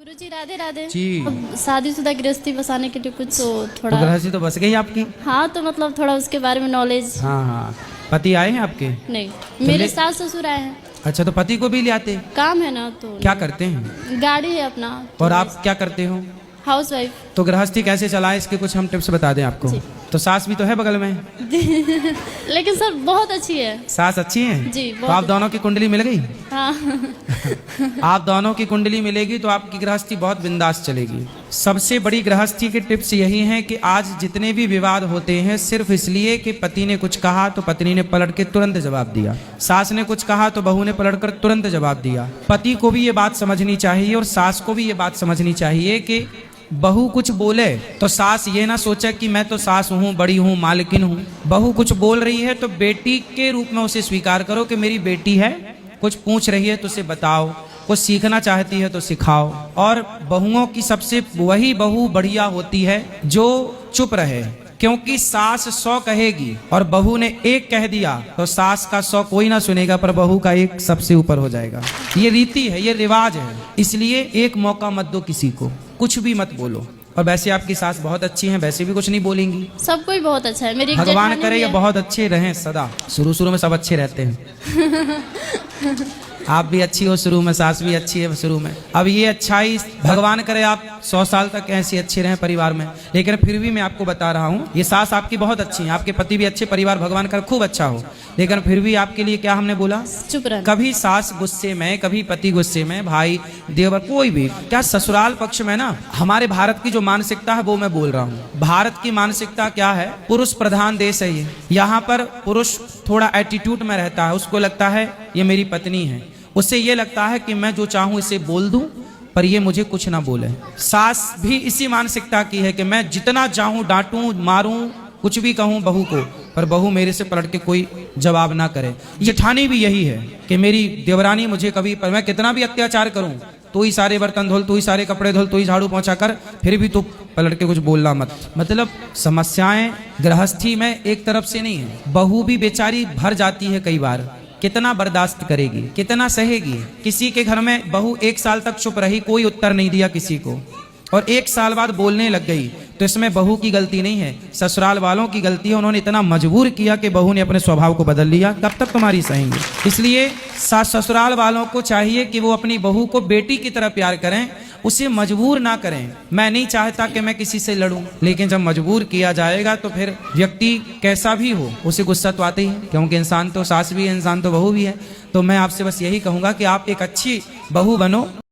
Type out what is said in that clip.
गुरुजी राधे राधे जी। अब शादीशुदा गृहस्थी बसाने के लिए कुछ तो तो थोड़ा गृहस्थी तो बस गई आपकी। हाँ, तो मतलब थोड़ा उसके बारे में नॉलेज हाँ हाँ, पति आए हैं आपके? नहीं। मेरे ले- सास ससुर आए हैं, अच्छा, तो पति को भी ले आते? काम है ना तो क्या करते हैं? गाड़ी है अपना। और आप क्या करते हो? House wife. तो गृहस्थी कैसे चलाएं, इसके कुछ हम टिप्स बता दें आपको। जी। तो सास भी तो है बगल में। लेकिन सर बहुत अच्छी है। सास अच्छी है जी, तो बहुत आप दोनों की कुंडली मिल गई। हाँ। आप दोनों की कुंडली मिलेगी तो आपकी गृहस्थी बहुत बिंदास चलेगी। सबसे बड़ी गृहस्थी के टिप्स यही हैं कि आज जितने भी विवाद होते हैं सिर्फ इसलिए कि पति ने कुछ कहा तो पत्नी ने पलट के तुरंत जवाब दिया, सास ने कुछ कहा तो बहू ने पलट कर तुरंत जवाब दिया। पति को भी ये बात समझनी चाहिए और सास को भी ये बात समझनी चाहिए कि बहू कुछ बोले तो सास ये ना सोचे कि मैं तो सास हूँ, बड़ी हूँ, मालकिन हूँ। बहू कुछ बोल रही है तो बेटी के रूप में उसे स्वीकार करो कि मेरी बेटी है, कुछ पूछ रही है तो उसे बताओ, कुछ सीखना चाहती है तो सिखाओ। और बहुओं की सबसे वही बहू बढ़िया होती है जो चुप रहे, क्योंकि सास 100 कहेगी और बहू ने 1 कह दिया तो सास का 100 कोई ना सुनेगा, पर बहू का 1 सबसे ऊपर हो जाएगा। ये रीति है, ये रिवाज है, इसलिए एक मौका मत दो किसी को, कुछ भी मत बोलो। और वैसे आपकी सास बहुत अच्छी हैं, वैसे भी कुछ नहीं बोलेंगी। सब कोई बहुत अच्छा है। मेरी एक भगवान जेठानी करे भी ये है। बहुत अच्छे रहें सदा। शुरू में सब अच्छे रहते हैं। आप भी अच्छी हो शुरू में, सास भी अच्छी है शुरू में। अब ये अच्छाई भगवान करे आप 100 साल तक ऐसे अच्छे रहें परिवार में। लेकिन फिर भी मैं आपको बता रहा हूँ, ये सास आपकी बहुत अच्छी है, आपके पति भी अच्छे, परिवार भगवान करे खूब अच्छा हो। लेकिन फिर भी आपके लिए क्या हमने बोला, चुप रहना। कभी सास गुस्से में, कभी पति गुस्से में, भाई देवर कोई भी, क्या ससुराल पक्ष में ना हमारे भारत की जो मानसिकता है वो मैं बोल रहा हूँ। भारत की मानसिकता क्या है, पुरुष प्रधान देश है ये। यहाँ पर पुरुष थोड़ा एटीट्यूड में रहता है, उसको लगता है ये मेरी पत्नी है, उसे ये लगता है कि मैं जो चाहूं इसे बोल दूं पर ये मुझे कुछ ना बोले। सास भी इसी मानसिकता की है कि मैं जितना चाहूं डांटूं, मारूं, कुछ भी कहूं बहू को, पर बहू मेरे से पलट के कोई जवाब ना करे। जेठानी भी यही है कि मेरी देवरानी मुझे कभी, पर मैं कितना भी अत्याचार करूं, तू ही सारे बर्तन धोल, तू ही सारे कपड़े धोल, तू ही झाड़ू पहुंचा कर, फिर भी तू पलट के कुछ बोलना मत। मतलब समस्याएं गृहस्थी में एक तरफ से नहीं है, बहू भी बेचारी भर जाती है कई बार। कितना बर्दाश्त करेगी, कितना सहेगी। किसी के घर में बहू 1 साल तक चुप रही, कोई उत्तर नहीं दिया किसी को, और 1 साल बाद बोलने लग गई, तो इसमें बहू की गलती नहीं है, ससुराल वालों की गलती है। उन्होंने इतना मजबूर किया कि बहू ने अपने स्वभाव को बदल लिया। कब तक तुम्हारी सहेंगे? इसलिए ससुराल वालों को चाहिए कि वो अपनी बहू को बेटी की तरह प्यार करें, उसे मजबूर ना करें। मैं नहीं चाहता कि मैं किसी से लड़ूं, लेकिन जब मजबूर किया जाएगा तो फिर व्यक्ति कैसा भी हो उसे गुस्सा तो आता ही है, क्योंकि इंसान तो सास भी है, इंसान तो बहू भी है। तो मैं आपसे बस यही कहूंगा कि आप एक अच्छी बहू बनो।